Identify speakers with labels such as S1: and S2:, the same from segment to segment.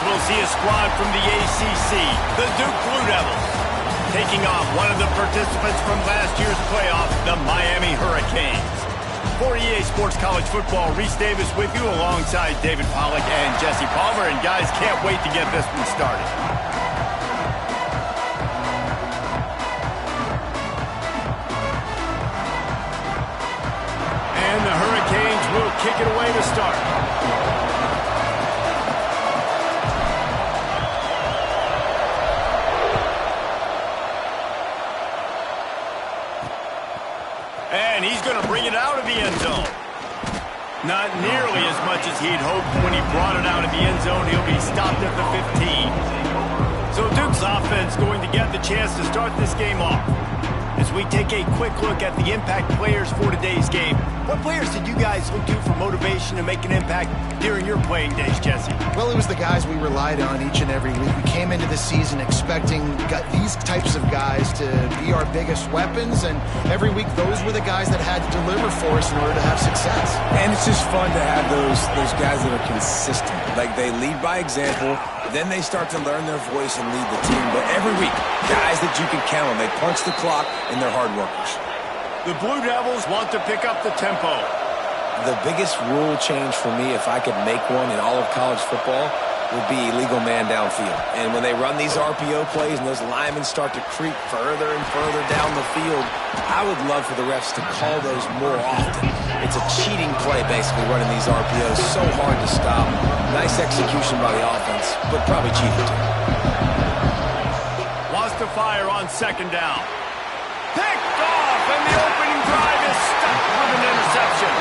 S1: we'll see a squad from the ACC, the Duke Blue Devils, taking on one of the participants from last year's playoff, the Miami Hurricanes. For EA Sports College Football, Reese Davis with you alongside David Pollack and Jesse Palmer. And guys, can't wait to get this one started. And the Hurricanes will kick it away to start. And he's going to bring it out of the end zone. Not nearly as much as he'd hoped when he brought it out of the end zone. He'll be stopped at the 15. So Duke's offense going to get the chance to start this game off. As we take a quick look at the impact players for today's game, what players did you guys look to for motivation to make an impact during your playing days, Jesse?
S2: Well, it was the guys we relied on each and every week. We came into the season expecting these types of guys to be our biggest weapons, and every week those were the guys that had to deliver for us in order to have success.
S3: And it's just fun to have those guys that are consistent. Like, they lead by example, then they start to learn their voice and lead the team. But every week, guys that you can count on, they punch the clock, and they're hard workers.
S1: The Blue Devils want to pick up the tempo.
S3: The biggest rule change for me, if I could make one in all of college football, would be illegal man downfield. And when they run these RPO plays and those linemen start to creep further and further down the field, I would love for the refs to call those more often. It's a cheating play, basically, running these RPOs. So hard to stop. Nice execution by the offense, but probably cheating too.
S1: Wants to fire on second down. Picked off, and the opening drive is stopped with an interception.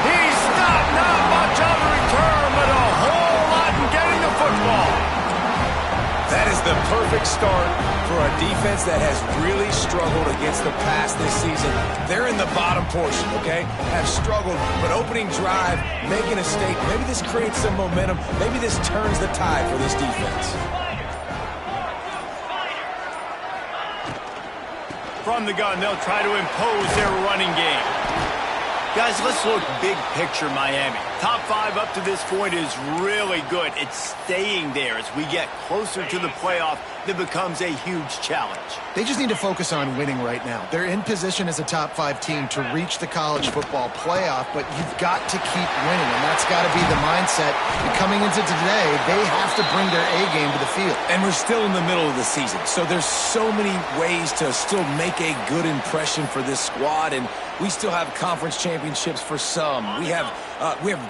S1: He's stopped, not much on the return, but a whole lot in getting the football.
S3: That is the perfect start for a defense that has really struggled against the pass this season. They're in the bottom portion, okay? Have struggled, but opening drive, making a statement. Maybe this creates some momentum. Maybe this turns the tide for this defense.
S1: From the gun, they'll try to impose their running game. Guys, let's look big picture Miami. Top 5 up to this point is really good. It's staying there as we get closer to the playoff. That becomes a huge challenge.
S2: They just need to focus on winning right now. They're in position as a top 5 team to reach the college football playoff, but you've got to keep winning, and that's got to be the mindset. And coming into today, they have to bring their A game to the field.
S3: And we're still in the middle of the season, so there's so many ways to still make a good impression for this squad, and we still have conference championships for some. We have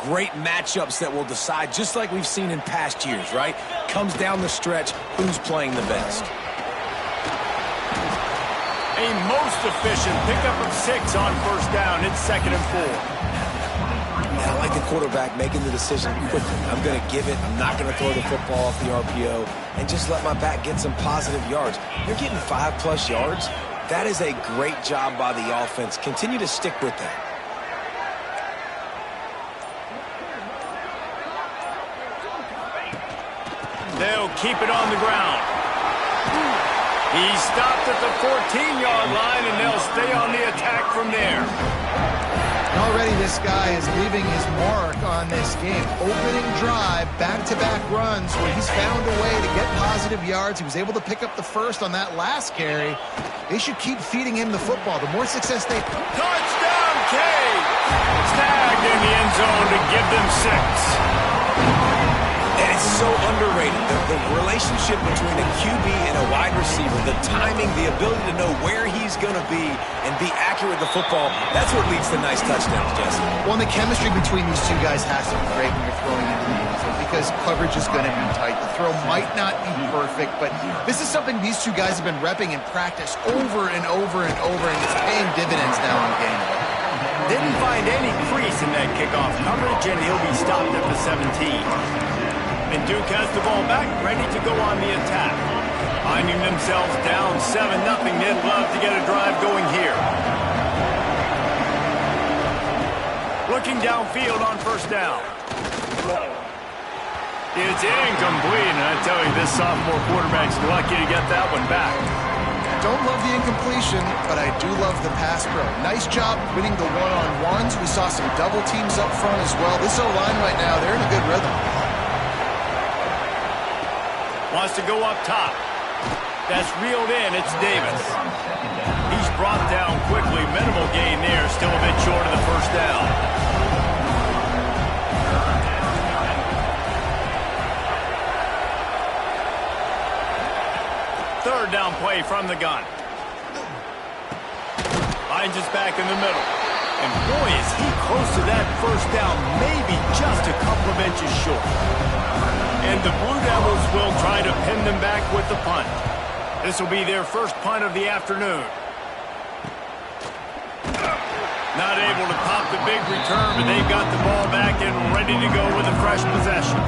S3: great matchups that will decide, just like we've seen in past years, right? Comes down the stretch, who's playing the best.
S1: A most efficient pickup of 6 on first down. It's 2nd and 4.
S3: Yeah, I like the quarterback making the decision quickly. I'm going to give it. I'm not going to throw the football off the RPO and just let my back get some positive yards. You're getting 5+ yards. That is a great job by the offense. Continue to stick with that.
S1: They'll keep it on the ground. He's stopped at the 14-yard line, and they'll stay on the attack from there.
S2: And already this guy is leaving his mark on this game. Opening drive, back-to-back runs where he's found a way to get positive yards. He was able to pick up the first on that last carry. They should keep feeding him the football. The more success they...
S1: Touchdown, Cade! Snagged in the end zone to give them 6.
S3: And it's so underrated. The relationship between a QB and a wide receiver, the timing, the ability to know where he's going to be and be accurate with the football, that's what leads to nice touchdowns, Jesse.
S2: Well, and the chemistry between these two guys has to be great when you're throwing into the end zone because coverage is going to be tight. The throw might not be perfect, but this is something these two guys have been repping in practice over and over and over, and it's paying dividends now in game.
S1: Didn't find any crease in that kickoff coverage, and he'll be stopped at the 17. And Duke has the ball back, ready to go on the attack. Finding themselves down 7-0, they'd love to get a drive going here. Looking downfield on first down. It's incomplete, and I tell you, this sophomore quarterback's lucky to get that one back.
S2: Don't love the incompletion, but I do love the pass pro. Nice job winning the one-on-ones. We saw some double teams up front as well. This O-line right now, they're in a good rhythm.
S1: Wants to go up top. That's reeled in. It's Davis. He's brought down quickly. Minimal gain there. Still a bit short of the first down. Third down play from the gun. Finds us back in the middle. And boy, is he close to that first down. Maybe just a couple of inches short. And the Blue Devils will try to pin them back with the punt. This will be their first punt of the afternoon. Not able to pop the big return, but they've got the ball back and ready to go with a fresh possession.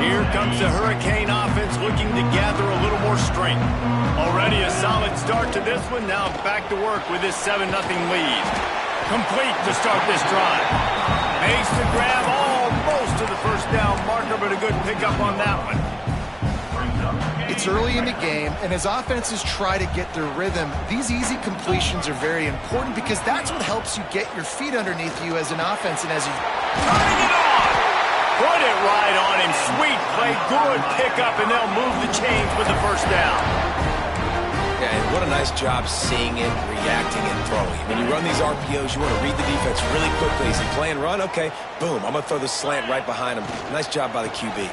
S1: Here comes the Hurricane offense looking to gather a little more strength. Already a solid start to this one. Now back to work with this 7-0 lead. Complete to start this drive. Makes the grab almost to the first down marker, but a good pickup on that one.
S2: It's early in the game, and as offenses try to get their rhythm, these easy completions are very important because that's what helps you get your feet underneath you as an offense and as you...
S1: Turning it on! Put it right on him. Sweet play, good pickup, and they'll move the chains with the first down.
S3: Yeah, and what a nice job seeing it, reacting, and throwing. When you run these RPOs, you want to read the defense really quickly. Is he playing run? Okay, boom. I'm going to throw the slant right behind him. Nice job by the QB.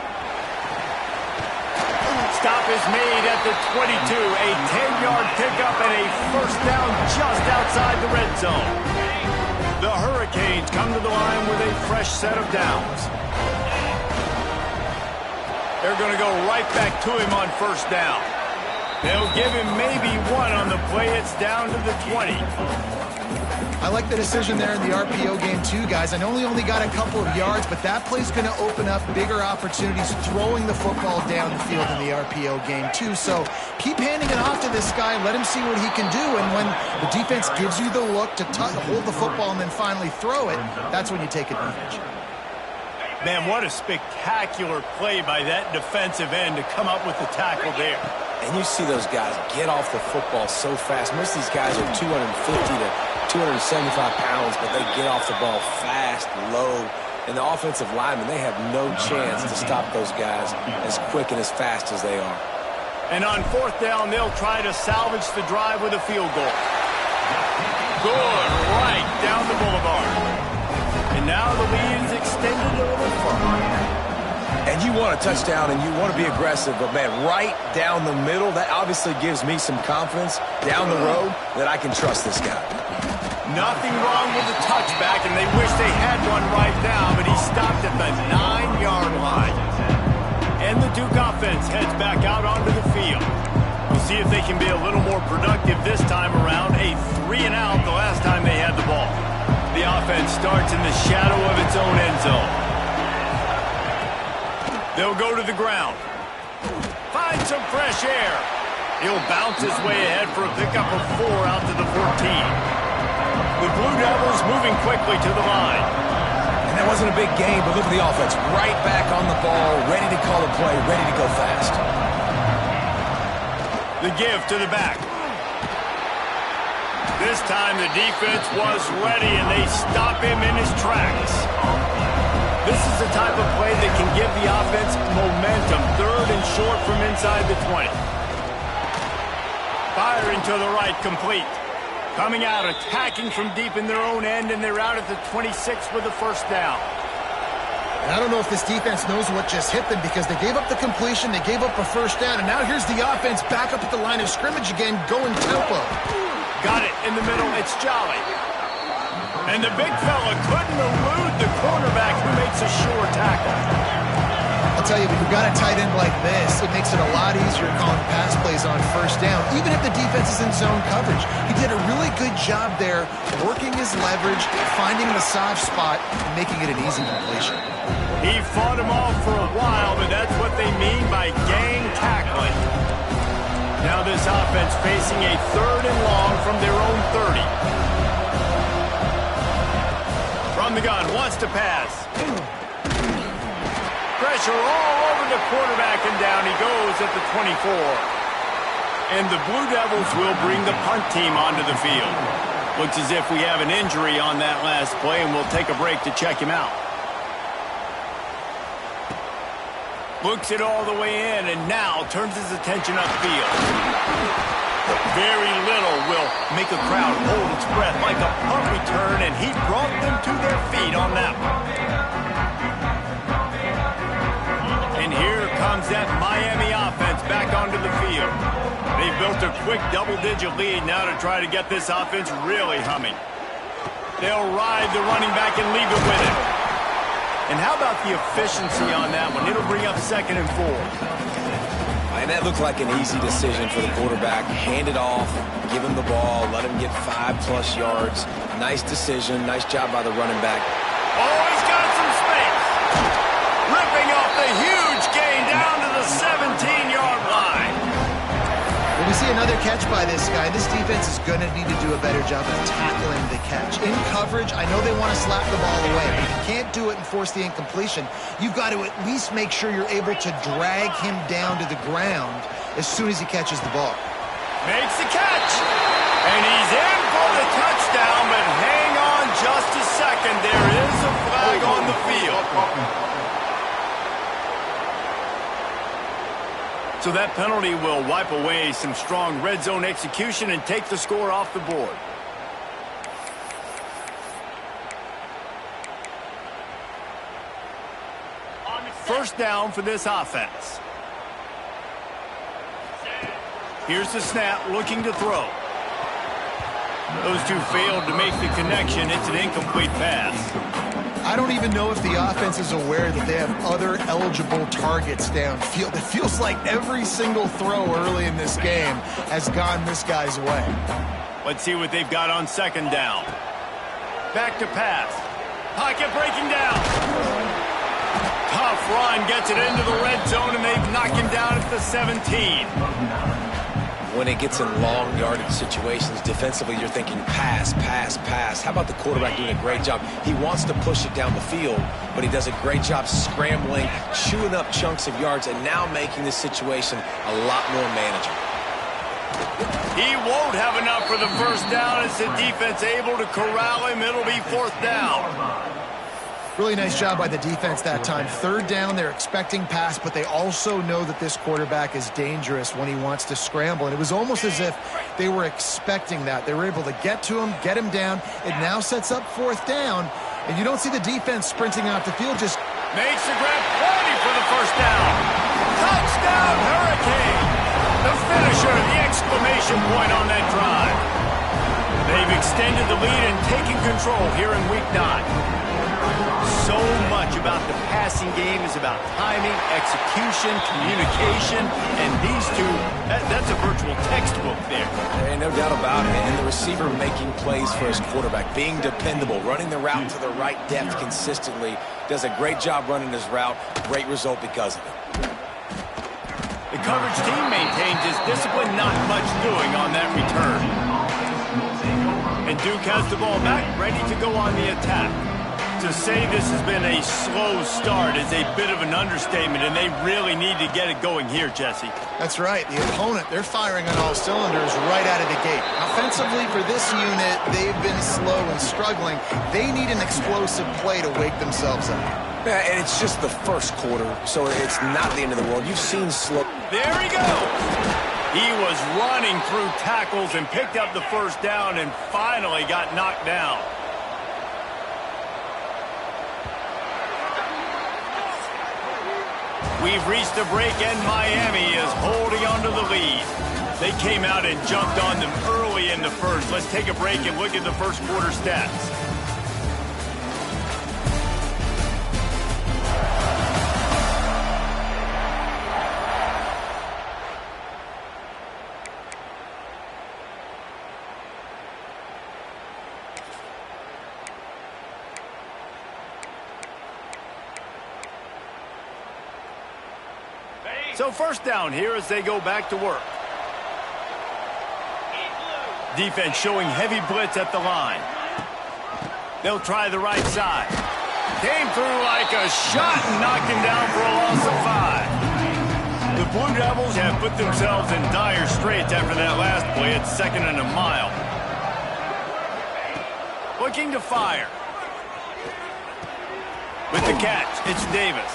S1: Stop is made at the 22. A 10-yard pickup and a first down just outside the red zone. The Hurricanes come to the line with a fresh set of downs. They're going to go right back to him on first down. They'll give him maybe one on the play. It's down to the 20.
S2: I like the decision there in the RPO game too, guys. I know he only got a couple of yards, but that play's going to open up bigger opportunities throwing the football down the field in the RPO game too. So keep handing it off to this guy. Let him see what he can do. And when the defense gives you the look to hold the football and then finally throw it, that's when you take advantage.
S1: Man, what a spectacular play by that defensive end to come up with the tackle there.
S3: And you see those guys get off the football so fast. Most of these guys are 250 to 275 pounds, but they get off the ball fast, low. And the offensive linemen, they have no chance to stop those guys as quick and as fast as they are.
S1: And on fourth down, they'll try to salvage the drive with a field goal. Good, right down the boulevard. And now the lead is extended a little further.
S3: And you want a touchdown and you want to be aggressive, but man, right down the middle, that obviously gives me some confidence down the road that I can trust this guy.
S1: Nothing wrong with the touchback, and they wish they had one right now, but he stopped at the 9-yard line. And the Duke offense heads back out onto the field. We'll see if they can be a little more productive this time around. A 3-and-out the last time they had the ball. The offense starts in the shadow of its own end zone. They'll go to the ground. Find some fresh air. He'll bounce his way ahead for a pickup of 4 out to the 14. The Blue Devils moving quickly to the line.
S3: And that wasn't a big game, but look at the offense. Right back on the ball, ready to call a play, ready to go fast.
S1: The give to the back. This time the defense was ready, and they stop him in his tracks. This is the type of play that can give the offense momentum. 3rd and short from inside the 20. Firing to the right, complete. Coming out, attacking from deep in their own end, and they're out at the 26 with the first down.
S2: And I don't know if this defense knows what just hit them because they gave up the completion, they gave up a first down, and now here's the offense back up at the line of scrimmage again, going tempo.
S1: Got it in the middle, it's Jolly. And the big fella couldn't elude the cornerback who makes a sure tackle.
S2: I'll tell you, when you've got a tight end like this, it makes it a lot easier calling pass plays on first down, even if the defense is in zone coverage. He did a really good job there, working his leverage, finding the soft spot, and making it an easy completion.
S1: He fought him off for a while, but that's what they mean by gang tackling. Now this offense facing a 3rd and long from their own 30. From the gun, wants to pass. Pressure all over the quarterback, and down he goes at the 24. And the Blue Devils will bring the punt team onto the field. Looks as if we have an injury on that last play, and we'll take a break to check him out. Looks it all the way in, and now turns his attention upfield. Very little will make a crowd hold its breath like a punt return, and he brought them to their feet on that one. And here comes that Miami offense back onto the field. They've built a quick double-digit lead now to try to get this offense really humming. They'll ride the running back and leave it with him. And how about the efficiency on that one? It'll bring up 2nd and 4.
S3: And that looked like an easy decision for the quarterback. Hand it off, give him the ball, let him get 5+ yards. Nice decision. Nice job by the running back.
S1: Oh, he's got some space. Ripping off the huge gain down to the 17-yard line.
S2: Well, we see another catch by this guy. This defense is going to need to do a better job of tackling the catch. In coverage, I know they want to slap the ball away, but if you can't do it and force the incompletion, you've got to at least make sure you're able to drag him down to the ground as soon as he catches the ball.
S1: Makes the catch. And he's in for the touchdown, but hang on just a second. There is a flag on the field. So that penalty will wipe away some strong red zone execution and take the score off the board. First down for this offense. Here's the snap, looking to throw. Those two failed to make the connection. It's an incomplete pass.
S2: I don't even know if the offense is aware that they have other eligible targets downfield. It feels like every single throw early in this game has gone this guy's way.
S1: Let's see what they've got on 2nd down. Back to pass. Pocket breaking down. Tough run, gets it into the red zone, and they've knocked him down at the 17.
S3: When it gets in long yardage situations, defensively, you're thinking pass, pass, pass. How about the quarterback doing a great job? He wants to push it down the field, but he does a great job scrambling, chewing up chunks of yards, and now making this situation a lot more manageable.
S1: He won't have enough for the first down as the defense able to corral him. It'll be 4th down.
S2: Really nice job by the defense that time. 3rd down, they're expecting pass, but they also know that this quarterback is dangerous when he wants to scramble. And it was almost as if they were expecting that. They were able to get to him, get him down. It now sets up 4th down, and you don't see the defense sprinting off the field. Just
S1: makes the grab, plenty for the first down. Touchdown, Hurricane. The finisher, the exclamation point on that drive. They've extended the lead and taken control here in Week 9. So much about the passing game is about timing, execution, communication, and these two, that's a virtual textbook there.
S3: There ain't no doubt about it. And the receiver making plays for his quarterback, being dependable, running the route to the right depth consistently, does a great job running his route. Great result because of it.
S1: The coverage team maintains his discipline, not much doing on that return. And Duke has the ball back, ready to go on the attack. To say this has been a slow start is a bit of an understatement, and they really need to get it going here, Jesse.
S2: That's right. The opponent, they're firing on all cylinders right out of the gate. Offensively, for this unit, they've been slow and struggling. They need an explosive play to wake themselves up.
S3: Yeah, and it's just the first quarter, so it's not the end of the world. You've seen slow.
S1: There he goes. He was running through tackles and picked up the first down and finally got knocked down. We've reached a break, and Miami is holding on to the lead. They came out and jumped on them early in the first. Let's take a break and look at the first quarter stats. So first down here as they go back to work. Defense showing heavy blitz at the line. They'll try the right side. Came through like a shot and knocked him down for a loss of 5. The Blue Devils have put themselves in dire straits after that last play. It's 2nd and a mile. Looking to fire. With the catch, it's Davis.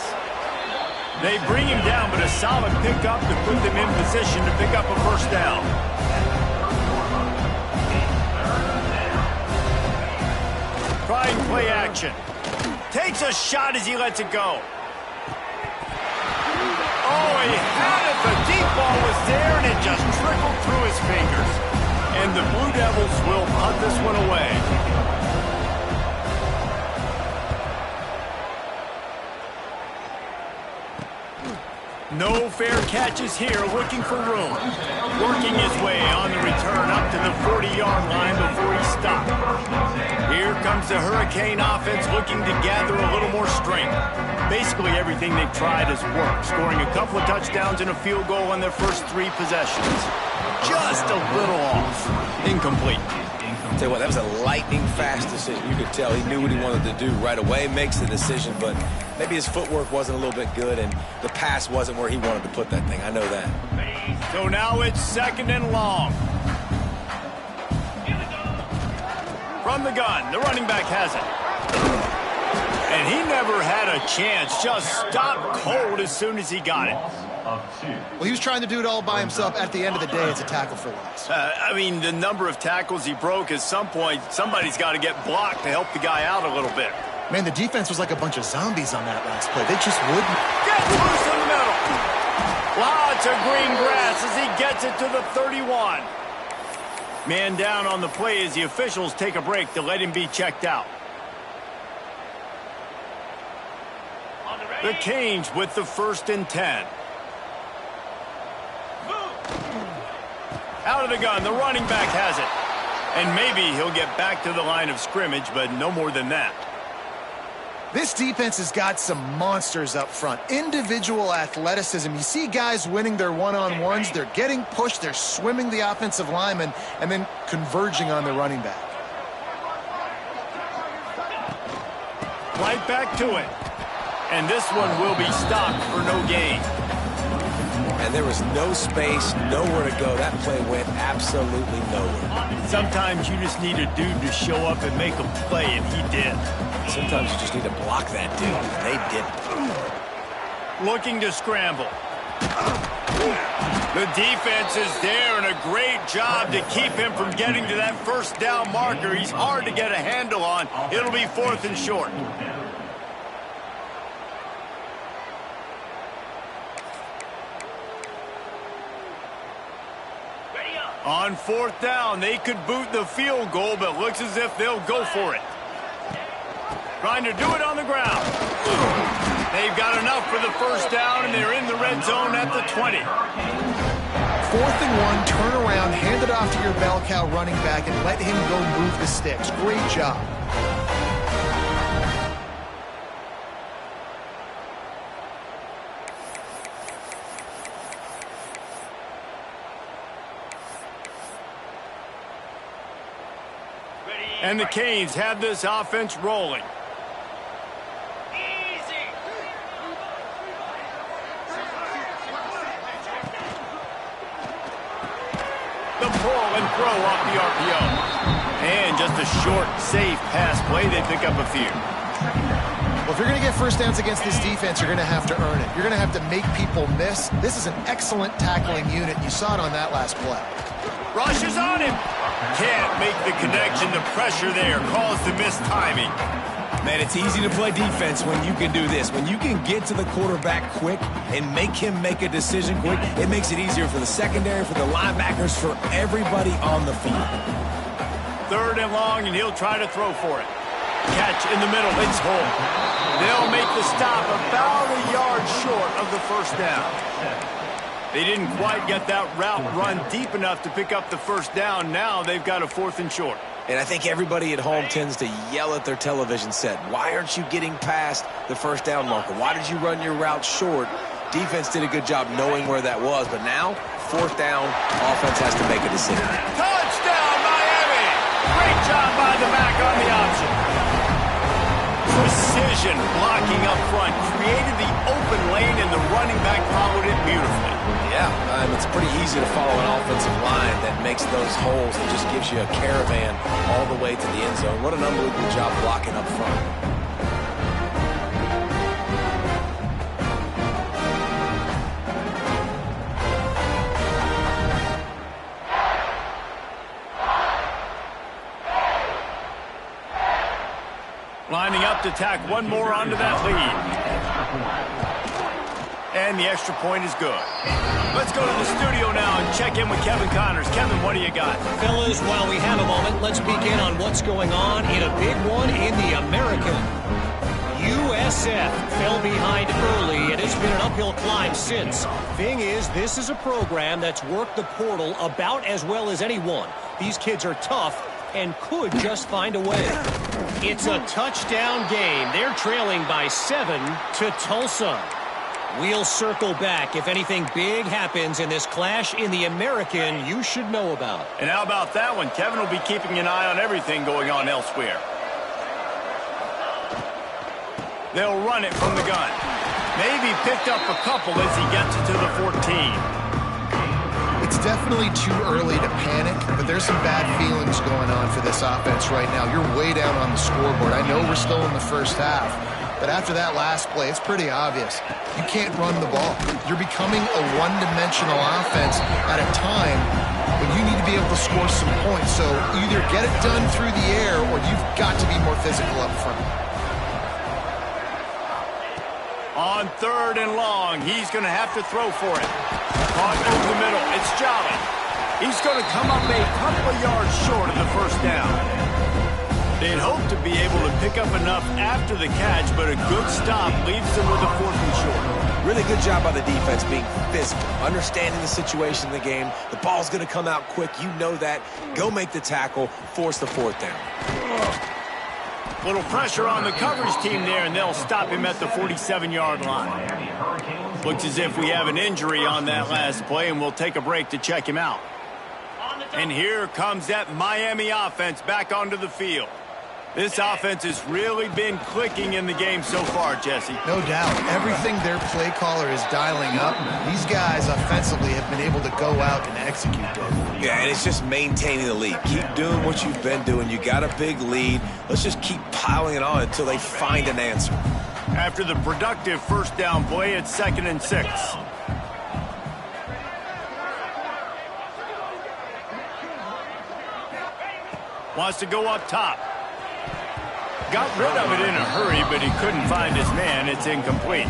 S1: They bring him down, but a solid pickup to put them in position to pick up a first down. Trying play action. Takes a shot as he lets it go. Oh, he had it. The deep ball was there, and it just trickled through his fingers. And the Blue Devils will punt this one away. No fair catches here, looking for room. Working his way on the return up to the 40-yard line before he stopped. Here comes the Hurricane offense looking to gather a little more strength. Basically everything they've tried has worked, scoring a couple of touchdowns and a field goal on their first 3 possessions. Just a little off. Incomplete.
S3: Tell you what, that was a lightning-fast decision. You could tell he knew what he wanted to do right away, makes the decision, but maybe his footwork wasn't a little bit good, and the pass wasn't where he wanted to put that thing. I know that.
S1: So now it's 2nd and long. From the gun, the running back has it. And he never had a chance, just stopped cold as soon as he got it.
S2: Well, he was trying to do it all by himself. At the end of the day, it's a tackle for loss.
S1: I mean, the number of tackles he broke, at some point, somebody's got to get blocked to help the guy out a little bit.
S2: Man, the defense was like a bunch of zombies on that last play. They just wouldn't.
S1: Gets loose in the middle. Lots of green grass as he gets it to the 31. Man down on the play as the officials take a break to let him be checked out. The Canes with the 1st and 10. Out of the gun, the running back has it. And maybe he'll get back to the line of scrimmage, but no more than that.
S2: This defense has got some monsters up front. Individual athleticism. You see guys winning their one-on-ones. They're getting pushed. They're swimming the offensive lineman and then converging on the running back.
S1: Right back to it. And this one will be stopped for no gain.
S3: And there was no space, nowhere to go. That play went absolutely nowhere.
S1: Sometimes you just need a dude to show up and make a play, and he did.
S3: Sometimes you just need to block that dude, and they didn't.
S1: Looking to scramble. The defense is there, and a great job to keep him from getting to that first down marker. He's hard to get a handle on. It'll be 4th and short. On 4th down, they could boot the field goal, but looks as if they'll go for it. Trying to do it on the ground. They've got enough for the first down, and they're in the red zone at the 20.
S2: 4th and 1, turn around, hand it off to your bell cow running back, and let him go move the sticks. Great job.
S1: And the Canes have this offense rolling. The pull and throw off the RPO. And just a short, safe pass play. They pick up a few.
S2: Well, if you're going to get first downs against this defense, you're going to have to earn it. You're going to have to make people miss. This is an excellent tackling unit. You saw it on that last play.
S1: Rushes on him. Can't make the connection. The pressure there caused the missed timing.
S3: Man, it's easy to play defense when you can do this. When you can get to the quarterback quick and make him make a decision quick, it makes it easier for the secondary, for the linebackers, for everybody on the field.
S1: 3rd and long, and he'll try to throw for it. Catch in the middle. It's home. They'll make the stop about a yard short of the first down. They didn't quite get that route run deep enough to pick up the first down. Now they've got a 4th and short.
S3: And I think everybody at home tends to yell at their television set. Why aren't you getting past the first down marker? Why did you run your route short? Defense did a good job knowing where that was. But now, 4th down, offense has to make a decision.
S1: Touchdown, Miami! Great job by the back on the option. Precision blocking up front. Created the open lane, and the running back followed it beautifully.
S3: Yeah, it's pretty easy to follow an offensive line that makes those holes and just gives you a caravan all the way to the end zone. What an unbelievable job blocking up front.
S1: lining up to tack one more onto that lead. And the extra point is good. Let's go to the studio now and check in with Kevin Connors. Kevin, what do you got?
S4: Fellas, while we have a moment, let's begin on what's going on in a big one in the American. USF fell behind early, and it's been an uphill climb since. Thing is, this is a program that's worked the portal about as well as anyone. These kids are tough and could just find a way. It's a touchdown game. They're trailing by 7 to Tulsa. We'll circle back if anything big happens in this clash in the American you should know about.
S1: And how about that one? Kevin will be keeping an eye on everything going on elsewhere. They'll run it from the gun. Maybe picked up a couple as he gets it to the 14.
S2: It's definitely too early to panic, but there's some bad feelings going on for this offense right now. You're way down on the scoreboard. I know we're still in the first half, but after that last play, it's pretty obvious. You can't run the ball. You're becoming a one-dimensional offense at a time when you need to be able to score some points. So either get it done through the air or you've got to be more physical up front.
S1: On 3rd and long, he's going to have to throw for it. Caught over the middle. It's Jolly. He's going to come up a couple of yards short of the first down. They'd hope to be able to pick up enough after the catch, but a good stop leaves them with a 4th and short.
S3: Really good job by the defense being physical, understanding the situation in the game. The ball's going to come out quick. You know that. Go make the tackle, force the 4th down.
S1: Little pressure on the coverage team there, and they'll stop him at the 47-yard line. Looks as if we have an injury on that last play, and we'll take a break to check him out. And here comes that Miami offense back onto the field. This offense has really been clicking in the game so far, Jesse.
S2: No doubt. Everything their play caller is dialing up, these guys offensively have been able to go out and execute it.
S3: Yeah, and it's just maintaining the lead. Keep doing what you've been doing. You got a big lead. Let's just keep piling it on until they find an answer.
S1: After the productive first down play, it's 2nd and 6. Wants to go up top. Got rid of it in a hurry, but he couldn't find his man. It's incomplete.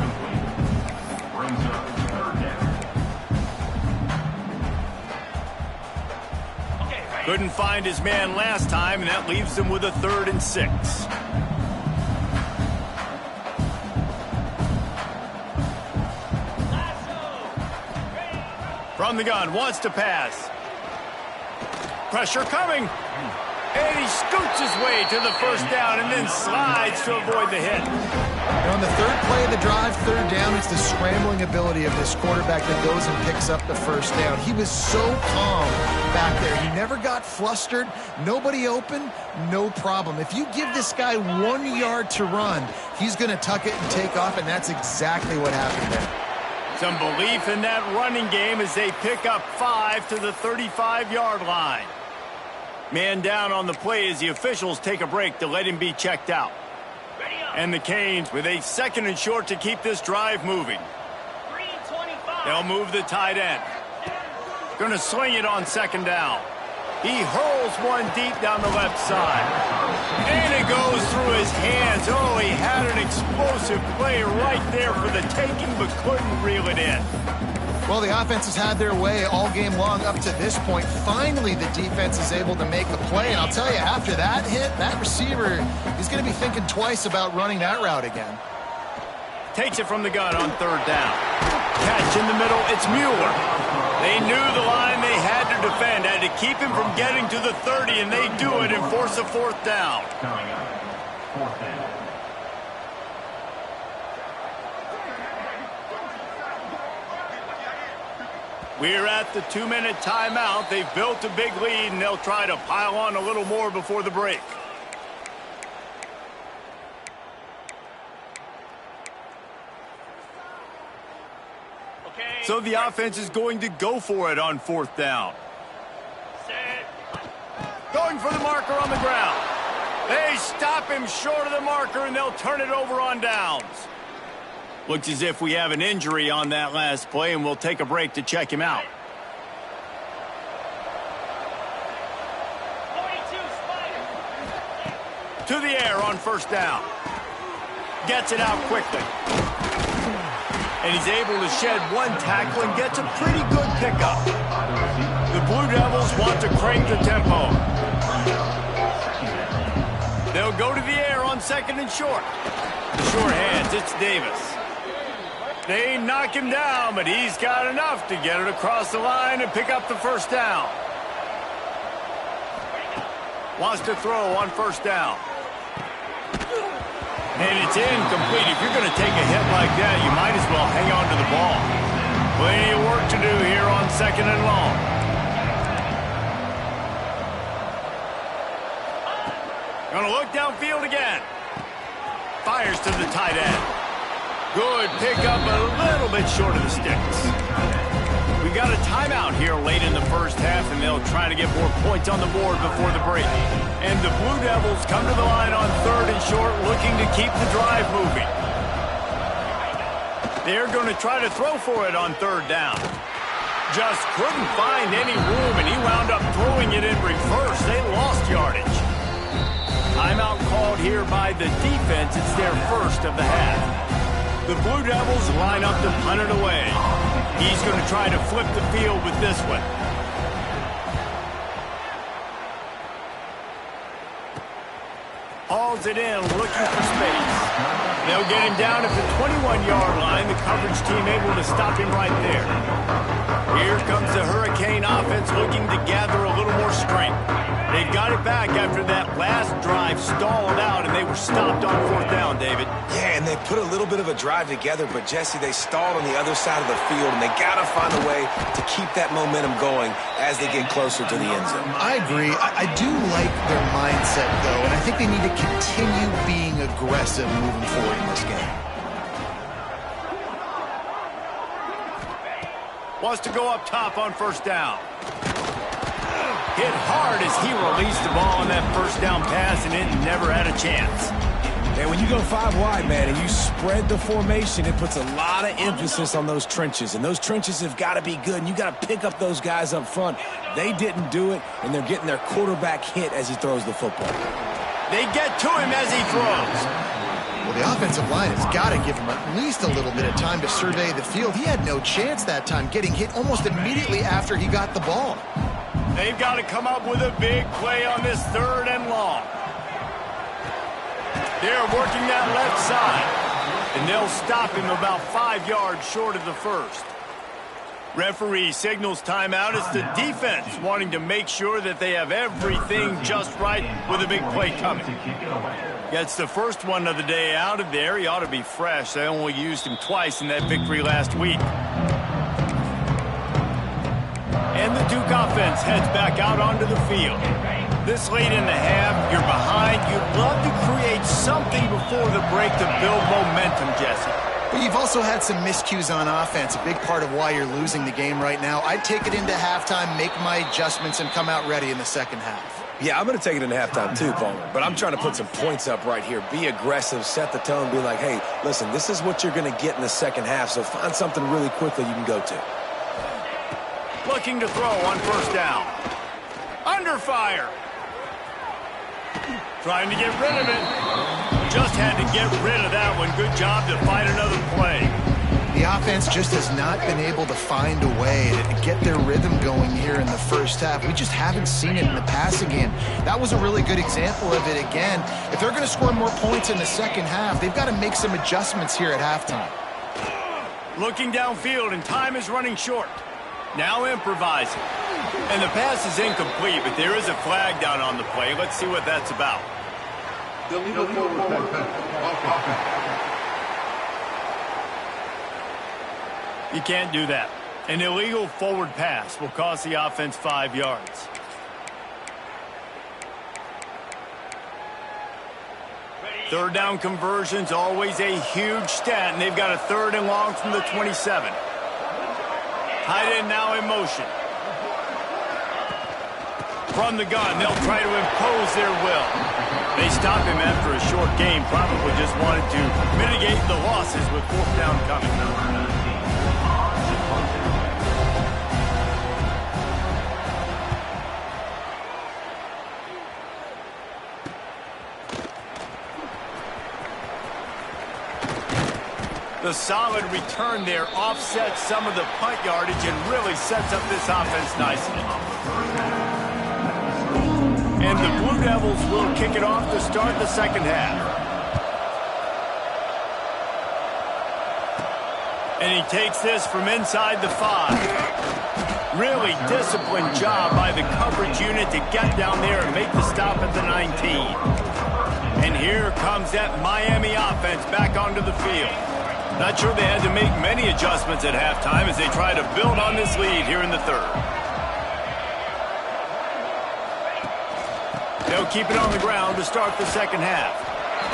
S1: Couldn't find his man last time, and that leaves him with a 3rd and 6. From the gun, wants to pass. Pressure coming. And he scoots his way to the first down and then slides to avoid the hit.
S2: And on the 3rd play of the drive, 3rd down, it's the scrambling ability of this quarterback that goes and picks up the first down. He was so calm back there. He never got flustered. Nobody open, no problem. If you give this guy 1 yard to run, he's going to tuck it and take off, and that's exactly what happened there.
S1: Some belief in that running game as they pick up 5 to the 35-yard line. Man down on the play as the officials take a break to let him be checked out. And the Canes with a 2nd and short to keep this drive moving. They'll move the tight end. Going to sling it on 2nd down. He hurls one deep down the left side. And it goes through his hands. Oh, he had an explosive play right there for the taking, but couldn't reel it in.
S2: Well, the offense has had their way all game long up to this point. Finally, the defense is able to make the play. And I'll tell you, after that hit, that receiver, he's going to be thinking twice about running that route again.
S1: Takes it from the gun on 3rd down. Catch in the middle, it's Mueller. They knew the line they had to defend, had to keep him from getting to the 30, and they do it and force a 4th down. We're at the 2-minute timeout. They've built a big lead, and they'll try to pile on a little more before the break. So the offense is going to go for it on 4th down. Going for the marker on the ground. They stop him short of the marker, and they'll turn it over on downs. Looks as if we have an injury on that last play, and we'll take a break to check him out. To the air on 1st down. gets it out quickly. And he's able to shed one tackle and gets a pretty good pickup. The Blue Devils want to crank the tempo. They'll go to the air on second and short. The short hands, it's Davis. They knock him down, but he's got enough to get it across the line and pick up the first down. Wants to throw on first down. And it's incomplete. If you're going to take a hit like that, you might as well hang on to the ball. Plenty of work to do here on second and long. Going to look downfield again. Fires to the tight end. Good pickup, a little bit short of the sticks. We got a timeout here late in the first half, and they'll try to get more points on the board before the break. And the Blue Devils come to the line on third and short, looking to keep the drive moving. They're going to try to throw for it on third down. Just couldn't find any room, and he wound up throwing it in reverse. They lost yardage. Timeout called here by the defense. It's their first of the half. The Blue Devils line up to punt it away. He's going to try to flip the field with this one. Hauls it in, looking for space. They'll get him down at the 21-yard line. The coverage team able to stop him right there. Here comes the Hurricane offense looking to gather a little more strength. They got it back after that last drive stalled out, and they were stopped on fourth down, David.
S3: Yeah, and they put a little bit of a drive together, but, Jesse, they stalled on the other side of the field, and they got to find a way to keep that momentum going as they get closer to the end zone.
S2: I agree. I do like their mindset, though, and I think they need to continue being aggressive moving forward in this game.
S1: Wants to go up top on first down. Hit hard as he released the ball on that first down pass, and it never had a chance.
S3: And when you go 5 wide, man, and you spread the formation, it puts a lot of emphasis on those trenches. And those trenches have got to be good, and you got to pick up those guys up front. They didn't do it, and they're getting their quarterback hit as he throws the football.
S1: They get to him as he throws.
S2: Well, the offensive line has got to give him at least a little bit of time to survey the field. He had no chance that time, getting hit almost immediately after he got the ball.
S1: They've got to come up with a big play on this third and long. They're working that left side, and they'll stop him about 5 yards short of the first. Referee signals timeout. It's the defense wanting to make sure that they have everything just right with a big play coming. Gets the first one of the day out of there. He ought to be fresh. They only used him twice in that victory last week. And the Duke offense heads back out onto the field. This late in the half, you're behind. You'd love to create something before the break to build momentum, Jesse.
S2: But you've also had some miscues on offense, a big part of why you're losing the game right now. I'd take it into halftime, make my adjustments, and come out ready in the second half.
S3: Yeah, I'm going to take it into halftime too, Palmer. But I'm trying to put some points up right here. Be aggressive, set the tone, be like, hey, listen, this is what you're going to get in the second half, so find something really quickly you can go to.
S1: Looking to throw on first down. Under fire. Trying to get rid of it. Just had to get rid of that one. Good job to find another play.
S2: The offense just has not been able to find a way to get their rhythm going here in the first half. We just haven't seen it in the passing game. That was a really good example of it again. If they're going to score more points in the second half, they've got to make some adjustments here at halftime.
S1: Looking downfield, and time is running short. Now improvising. And the pass is incomplete, but there is a flag down on the play. Let's see what that's about. You can't do that. An illegal forward pass will cost the offense 5 yards. Third down conversion's always a huge stat, and they've got a third and long from the 27. Tight end now in motion. From the gun, they'll try to impose their will. They stop him after a short game, probably just wanted to mitigate the losses with fourth down coming. The solid return there offsets some of the punt yardage and really sets up this offense nicely. And the Blue Devils will kick it off to start the second half. And he takes this from inside the 5. Really disciplined job by the coverage unit to get down there and make the stop at the 19. And here comes that Miami offense back onto the field. Not sure they had to make many adjustments at halftime as they try to build on this lead here in the third. They'll keep it on the ground to start the second half.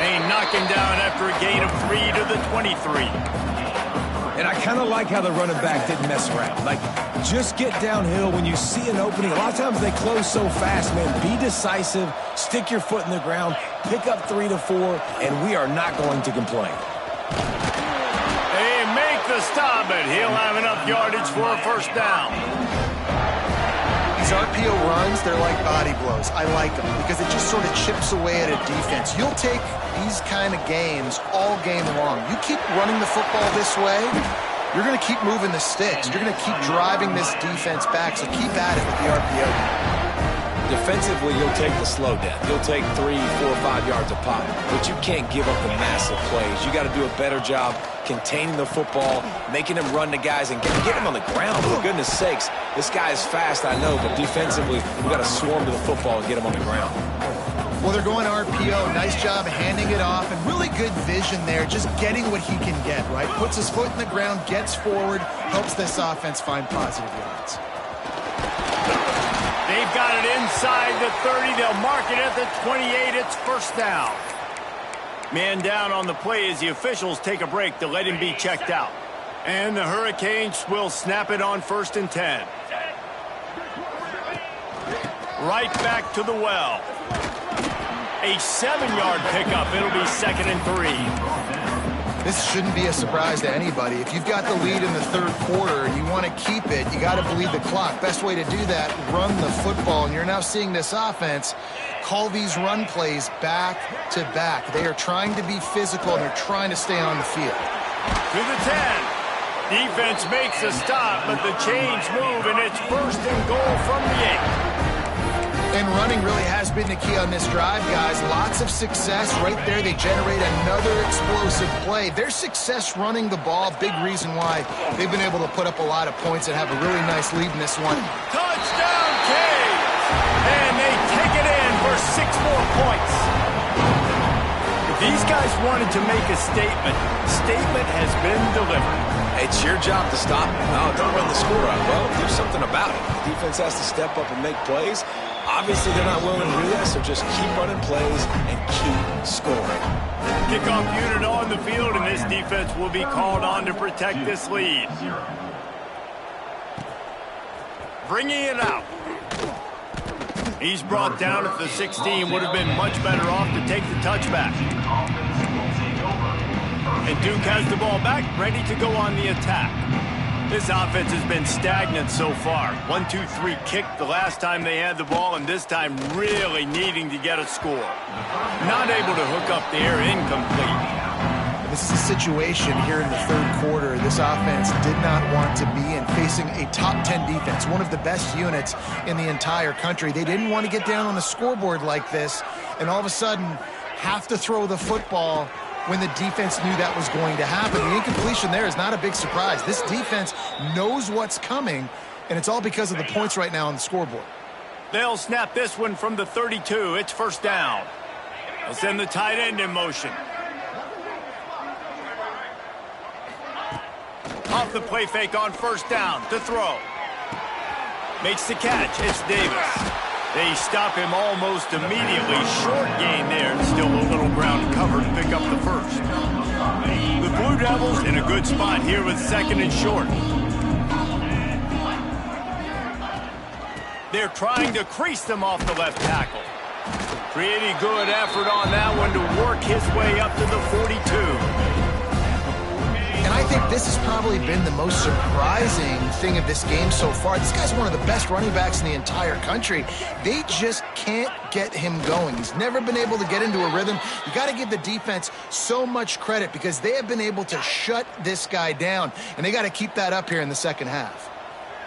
S1: They knock him down after a gain of 3 to the 23.
S3: And I kind of like how the running back didn't mess around. Like, just get downhill when you see an opening. A lot of times they close so fast, man. Be decisive, stick your foot in the ground, pick up 3 to 4, and we are not going to complain.
S1: They make the stop, but he'll have enough yardage for a first down.
S2: These RPO runs, they're like body blows. I like them because it just sort of chips away at a defense. You'll take these kind of games all game long. You keep running the football this way, you're going to keep moving the sticks. You're going to keep driving this defense back, so keep at it with the RPO.
S3: Defensively, you'll take the slow death. You'll take 3, 4, 5 yards a pop, but you can't give up the massive plays. You got to do a better job containing the football, making them run the guys, and get them on the ground. For goodness sakes, this guy is fast, I know, but defensively, we got to swarm to the football and get him on the ground.
S2: Well, they're going RPO. Nice job handing it off, and really good vision there, just getting what he can get, right? Puts his foot in the ground, gets forward, helps this offense find positive yards.
S1: They've got it inside the 30. They'll mark it at the 28. It's first down. Man down on the play as the officials take a break to let him be checked out. And the Hurricanes will snap it on 1st and 10. Right back to the well. A 7-yard pickup. It'll be 2nd and 3.
S2: This shouldn't be a surprise to anybody. If you've got the lead in the third quarter and you want to keep it, you got to bleed the clock. Best way to do that, run the football. And you're now seeing this offense call these run plays back to back. They are trying to be physical, and they're trying to stay on the field.
S1: To the 10. Defense makes a stop, but the chains move, and it's 1st and goal from the 8.
S2: And running really has been the key on this drive, guys. Lots of success right there. They generate another explosive play. Their success running the ball, big reason why they've been able to put up a lot of points and have a really nice lead in this one.
S1: Touchdown, Canes! And they take it in for 6 more points. If these guys wanted to make a statement has been delivered.
S3: It's your job to stop it. No, don't run the score up. Well, do something about it. The defense has to step up and make plays. Obviously, they're not willing to do that, so just keep running plays and keep scoring.
S1: Kickoff unit on the field, and this defense will be called on to protect this lead. Bringing it out. He's brought down at the 16. Would have been much better off to take the touchback. And Duke has the ball back, ready to go on the attack. This offense has been stagnant so far. 1-2-3 kick the last time they had the ball, and this time really needing to get a score. Not able to hook up there, incomplete.
S2: This is a situation here in the third quarter this offense did not want to be in, facing a top 10 defense, one of the best units in the entire country. They didn't want to get down on the scoreboard like this, and all of a sudden have to throw the football when the defense knew that was going to happen. The incompletion there is not a big surprise. This defense knows what's coming, and it's all because of the points right now on the scoreboard.
S1: They'll snap this one from the 32. It's first down. They'll send the tight end in motion. Off the play fake on first down to throw. Makes the catch. It's Davis. They stop him almost immediately. Short gain there, and still a little ground cover to pick up the first. The Blue Devils in a good spot here with 2nd and short. They're trying to crease them off the left tackle. Pretty good effort on that one to work his way up to the 42.
S2: And I think this has probably been the most surprising thing of this game so far. This guy's one of the best running backs in the entire country. They just can't get him going. He's never been able to get into a rhythm. You got to give the defense so much credit because they have been able to shut this guy down, and they got to keep that up here in the second half.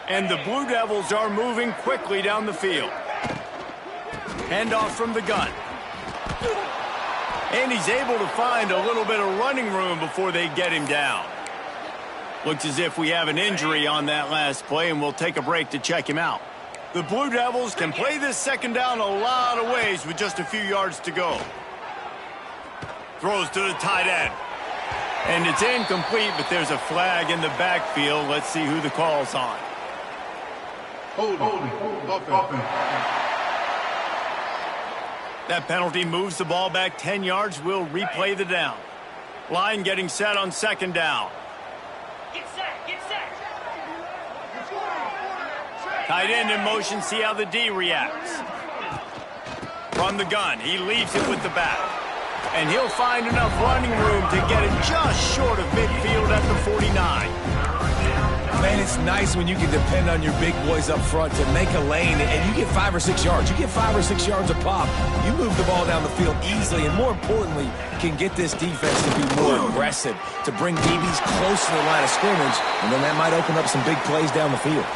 S1: And the Blue Devils are moving quickly down the field. Handoff from the gun. And he's able to find a little bit of running room before they get him down. Looks as if we have an injury on that last play, and we'll take a break to check him out. The Blue Devils can play this second down a lot of ways with just a few yards to go. Throws to the tight end. And it's incomplete, but there's a flag in the backfield. Let's see who the call's on. That penalty moves the ball back 10 yards. We'll replay the down. Line getting set on second down.
S5: Get set, get set.
S1: Tight end in motion, see how the D reacts. From the gun, he leaves it with the back. And he'll find enough running room to get it just short of midfield at the 49.
S3: Man, it's nice when you can depend on your big boys up front to make a lane, and you get 5 or 6 yards. You get 5 or 6 yards a pop. You move the ball down the field easily, and more importantly, can get this defense to be more aggressive, to bring DBs close to the line of scrimmage, and then that might open up some big plays down the field.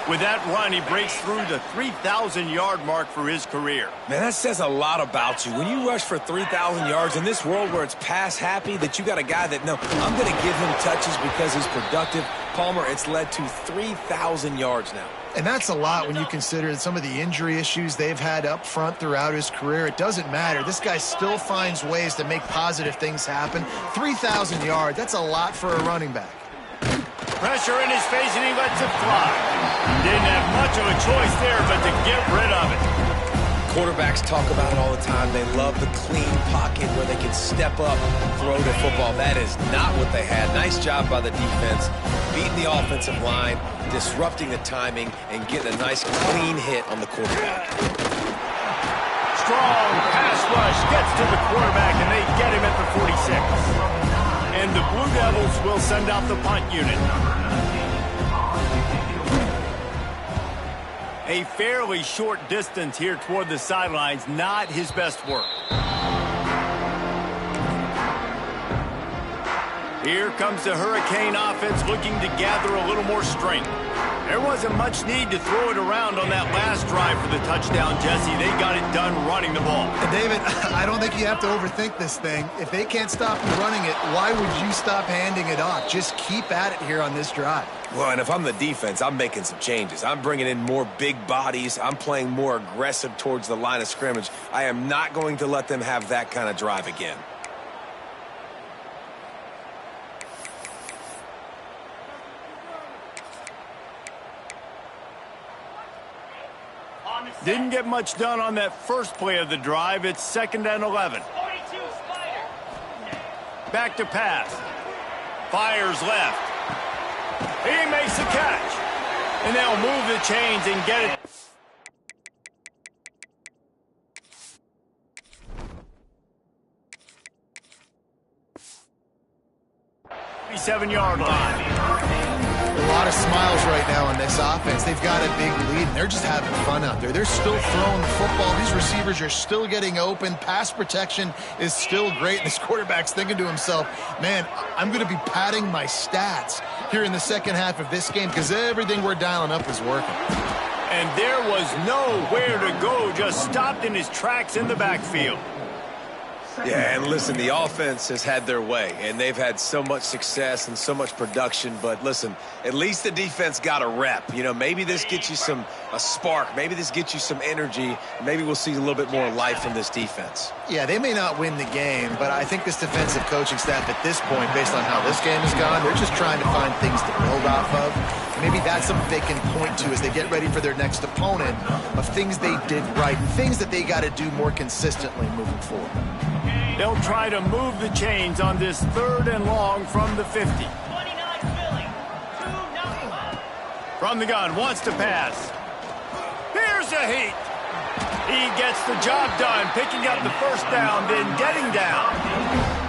S1: With that run, he breaks through the 3,000-yard mark for his career.
S3: Man, that says a lot about you. When you rush for 3,000 yards in this world where it's pass-happy, that you got a guy that, no, I'm going to give him touches because he's productive. Palmer, it's led to 3,000 yards now.
S2: And that's a lot when you consider some of the injury issues they've had up front throughout his career. It doesn't matter. This guy still finds ways to make positive things happen. 3,000 yards, that's a lot for a running back.
S1: Pressure in his face, and he lets it fly. Didn't have much of a choice there, but to get rid of it.
S3: Quarterbacks talk about it all the time. They love the clean pocket where they can step up, throw the football. That is not what they had. Nice job by the defense, beating the offensive line, disrupting the timing, and getting a nice clean hit on the quarterback.
S1: Strong pass rush gets to the quarterback, and they get him at the 46. And the Blue Devils will send out the punt unit. A fairly short distance here toward the sidelines, not his best work. Here comes the Hurricane offense looking to gather a little more strength. There wasn't much need to throw it around on that last drive for the touchdown, Jesse. They got it done running the ball.
S2: And David, I don't think you have to overthink this thing. If they can't stop you running it, why would you stop handing it off? Just keep at it here on this drive.
S3: Well, and if I'm the defense, I'm making some changes. I'm bringing in more big bodies. I'm playing more aggressive towards the line of scrimmage. I am not going to let them have that kind of drive again.
S1: Didn't get much done on that first play of the drive. It's 2nd and 11.
S5: 42, Spider.
S1: Back to pass. Fires left. He makes the catch. And they'll move the chains and get it. 37-yard line.
S2: A lot of smiles right now on this offense. They've got a big lead, and they're just having fun out there. They're still throwing the football. These receivers are still getting open. Pass protection is still great. And this quarterback's thinking to himself, man, I'm going to be padding my stats here in the second half of this game because everything we're dialing up is working.
S1: And there was nowhere to go, just stopped in his tracks in the backfield.
S3: Yeah, and listen, the offense has had their way, and they've had so much success and so much production. But listen, at least the defense got a rep. You know, maybe this gets you a spark. Maybe this gets you some energy. Maybe we'll see a little bit more life from this defense.
S2: Yeah, they may not win the game, but I think this defensive coaching staff at this point, based on how this game has gone, they're just trying to find things to build off of. Maybe that's something they can point to as they get ready for their next opponent of things they did right and things that they got to do more consistently moving forward.
S1: They'll try to move the chains on this 3rd and long from the 50.
S5: 29, Philly. 2-0.
S1: From the gun, wants to pass. Here's a heat. He gets the job done, picking up the first down, then getting down.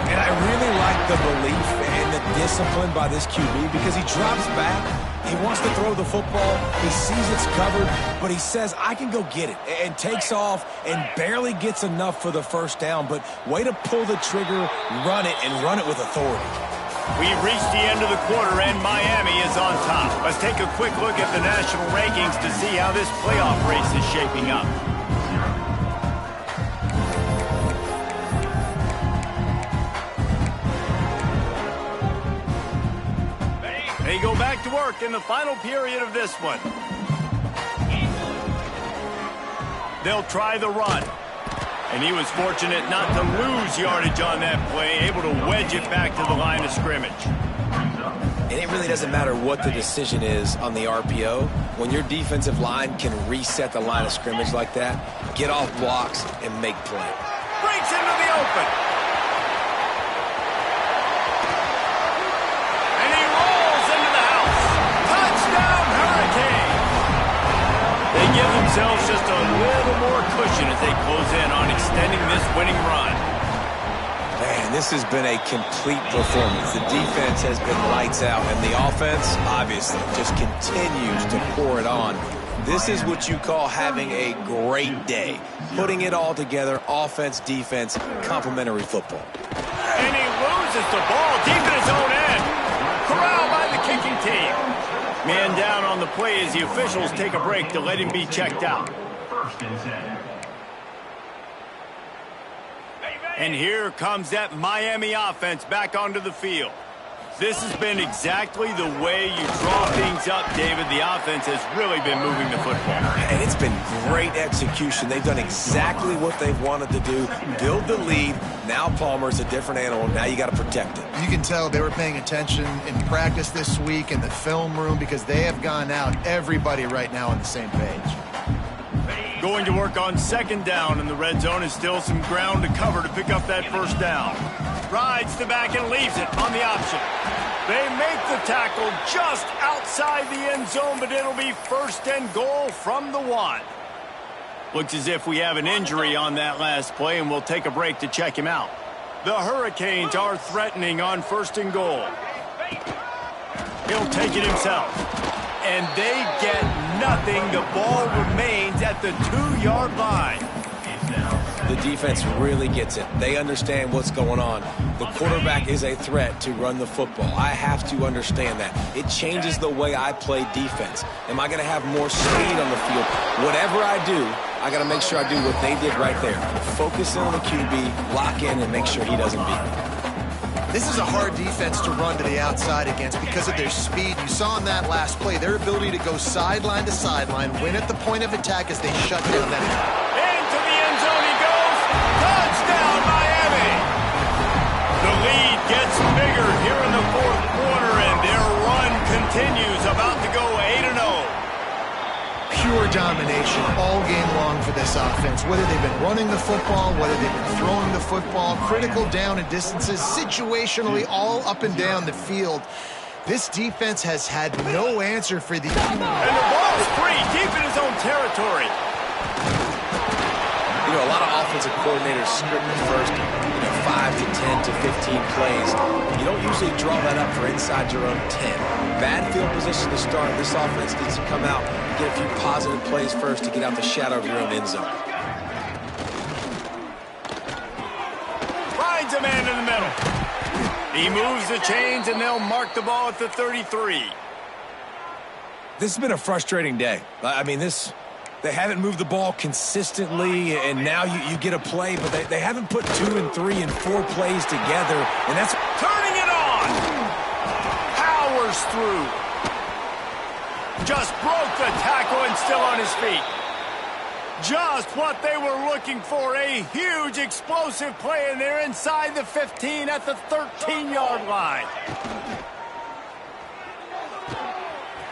S3: And I really like the belief and the discipline by this QB because he drops back. He wants to throw the football. He sees it's covered, but he says, I can go get it, and takes off and barely gets enough for the first down. But way to pull the trigger, run it, and run it with authority.
S1: We've reached the end of the quarter, and Miami is on top. Let's take a quick look at the national rankings to see how this playoff race is shaping up. They go back to work in the final period of this one. They'll try the run. And he was fortunate not to lose yardage on that play, able to wedge it back to the line of scrimmage.
S3: And it really doesn't matter what the decision is on the RPO. When your defensive line can reset the line of scrimmage like that, get off blocks and make play.
S1: Breaks into the open. And he rolls into the house. Touchdown, Hurricane. They give themselves just a little more cushion as they close in on extending this winning run.
S3: Man, this has been a complete performance. The defense has been lights out, and the offense, obviously, just continues to pour it on. This is what you call having a great day. Putting it all together, offense, defense, complementary football.
S1: And he loses the ball deep in his own end. Corralled by the kicking team. Man down on the play as the officials take a break to let him be checked out. And here comes that Miami offense back onto the field. This has been exactly the way you draw things up, David. The offense has really been moving the football.
S3: And it's been great execution. They've done exactly what they've wanted to do. Build the lead. Now Palmer's a different animal. Now you got to protect it.
S2: You can tell they were paying attention in practice this week in the film room because they have gone out, everybody right now on the same page.
S1: Going to work on second down in the red zone is still some ground to cover to pick up that first down. Rides the back and leaves it on the option. They make the tackle just outside the end zone, but it'll be first and goal from the 1. Looks as if we have an injury on that last play, and we'll take a break to check him out. The Hurricanes are threatening on first and goal. He'll take it himself. And they get nothing. The ball remains at the 2-yard line.
S3: The defense really gets it. They understand what's going on. The quarterback is a threat to run the football. I have to understand that. It changes the way I play defense. Am I going to have more speed on the field? Whatever I do, I got to make sure I do what they did right there. Focus in on the QB, lock in, and make sure he doesn't beat me.
S2: This is a hard defense to run to the outside against because of their speed. You saw in that last play their ability to go sideline to sideline, win at the point of attack as they shut down that.
S1: Into the end zone he goes. Touchdown, Miami. The lead gets bigger here in the fourth quarter, and their run continues, about to go 8-0.
S2: Pure domination all game long for this offense. Whether they've been running the football, whether they've been throwing the football, critical down and distances, situationally all up and down the field. This defense has had no answer for the...
S1: And the ball's free, deep in his own territory.
S3: You know, a lot of offensive coordinators script the first 5 to 10 to 15 plays. You don't usually draw that up for inside your own 10. Bad field position to start. This offense needs to come out, get a few positive plays first to get out the shadow of your own end zone.
S1: Finds a man in the middle. He moves the chains, and they'll mark the ball at the 33.
S3: This has been a frustrating day. I mean, they haven't moved the ball consistently, and now you get a play, but they haven't put 2 and 3 and 4 plays together, and that's...
S1: Turning it on! Powers through. Just broke the tackle and still on his feet. Just what they were looking for, a huge explosive play, and they're inside the 15 at the 13-yard line.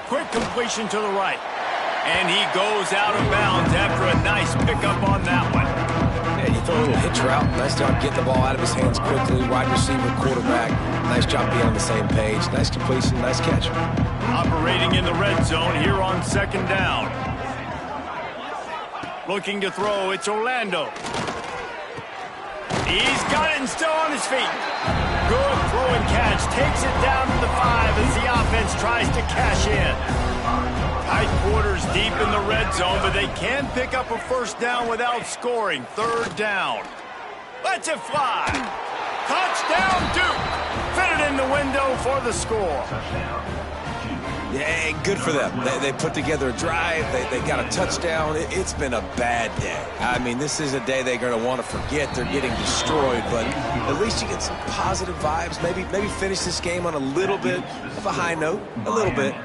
S1: Quick completion to the right. And he goes out of bounds after a nice pickup on that one.
S3: Yeah, you throw a little hitch route. Nice job getting the ball out of his hands quickly. Wide receiver, quarterback. Nice job being on the same page. Nice completion, nice catch.
S1: Operating in the red zone here on second down. Looking to throw, it's Orlando. He's got it and still on his feet. Good throw and catch. Takes it down to the 5 as the offense tries to cash in. Tight quarters deep in the red zone, but they can pick up a first down without scoring. Third down. Lets it fly. Touchdown, Duke. Fitted in the window for the score.
S3: Yeah, good for them. They put together a drive. They got a touchdown. It's been a bad day. I mean, this is a day they're going to want to forget. They're getting destroyed, but at least you get some positive vibes. Maybe finish this game on a little bit of a high note. A little bit.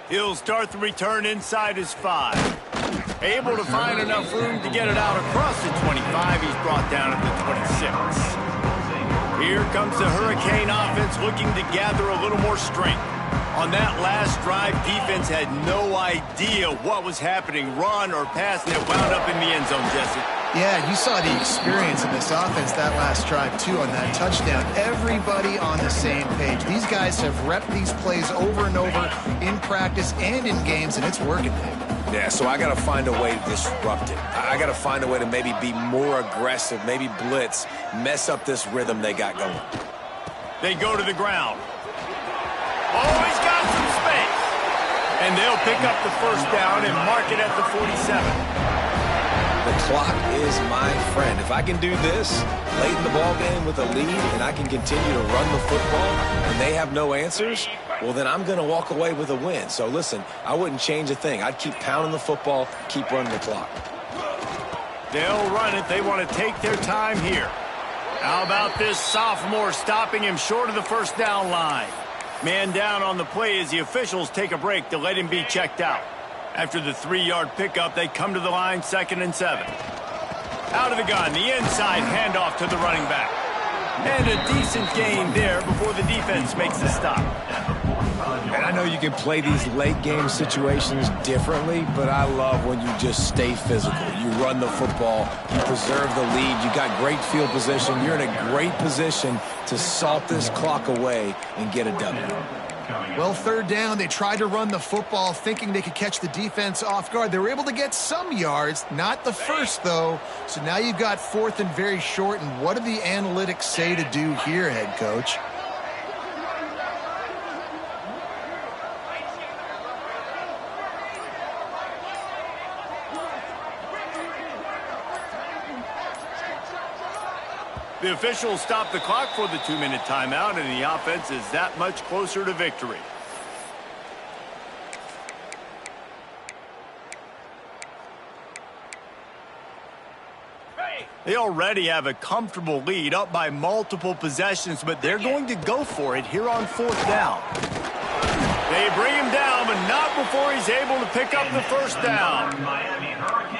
S1: He'll start the return inside his 5. Able to find enough room to get it out across the 25. He's brought down at the 26. Here comes the Hurricane offense looking to gather a little more strength. On that last drive, defense had no idea what was happening, run or pass, and it wound up in the end zone, Jesse.
S2: Yeah, you saw the experience in this offense that last drive, too, on that touchdown. Everybody on the same page. These guys have repped these plays over and over in practice and in games, and it's working, Dave.
S3: Yeah, so I got to find a way to disrupt it. I got to find a way to maybe be more aggressive, maybe blitz, mess up this rhythm they got going.
S1: They go to the ground. Oh, he's got some space. And they'll pick up the first down and mark it at the 47.
S3: The clock is my friend. If I can do this late in the ball game with a lead and I can continue to run the football and they have no answers, well, then I'm going to walk away with a win. So, listen, I wouldn't change a thing. I'd keep pounding the football, keep running the clock.
S1: They'll run it. They want to take their time here. How about this sophomore stopping him short of the first down line? Man down on the play as the officials take a break to let him be checked out. After the 3-yard pickup, they come to the line, 2nd and 7. Out of the gun, the inside handoff to the running back. And a decent gain there before the defense makes the stop.
S3: And I know you can play these late game situations differently, but I love when you just stay physical. You run the football, you preserve the lead, you got great field position, you're in a great position to salt this clock away and get a W.
S2: Well, third down, they tried to run the football thinking they could catch the defense off guard. They were able to get some yards, not the first, though. So now you've got 4th and very short, and what do the analytics say to do here, head coach?
S1: The officials stop the clock for the 2-minute timeout, and the offense is that much closer to victory. They already have a comfortable lead, up by multiple possessions, but they're going to go for it here on 4th down. They bring him down, but not before he's able to pick up the first down.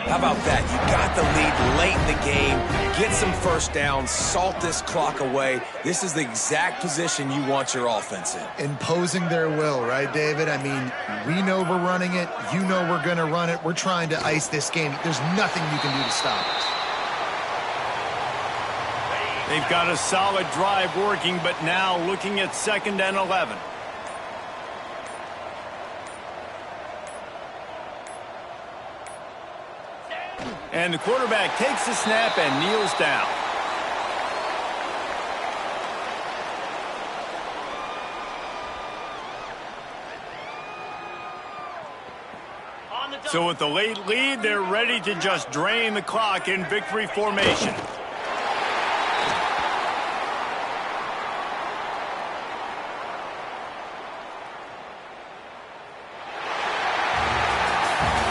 S3: How about that? You got the lead late in the game. Get some first downs, salt this clock away. This is the exact position you want your offense in.
S2: Imposing their will, right, David? I mean, we know we're running it. You know we're going to run it. We're trying to ice this game. There's nothing you can do to stop us.
S1: They've got a solid drive working, but now looking at 2nd and 11. And the quarterback takes the snap and kneels down. So with the late lead, they're ready to just drain the clock in victory formation.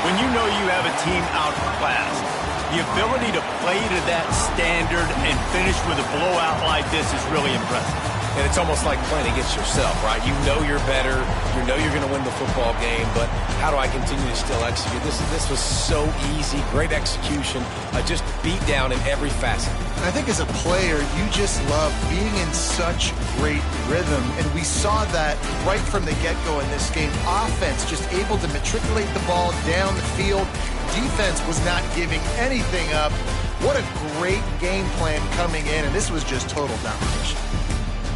S1: When you know you have a team outclassed, the ability to play to that standard and finish with a blowout like this is really impressive.
S3: And it's almost like playing against yourself, right? You know you're better. You know you're going to win the football game, but how do I continue to still execute? This was so easy. Great execution. Just beat down in every facet.
S2: I think as a player, you just love being in such great rhythm, and we saw that right from the get-go in this game. Offense just able to matriculate the ball down the field. Defense was not giving anything up. What a great game plan coming in, and this was just total domination.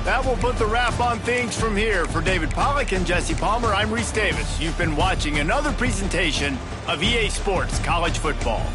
S1: That will put the wrap on things from here. For David Pollack and Jesse Palmer, I'm Reese Davis. You've been watching another presentation of EA Sports College Football.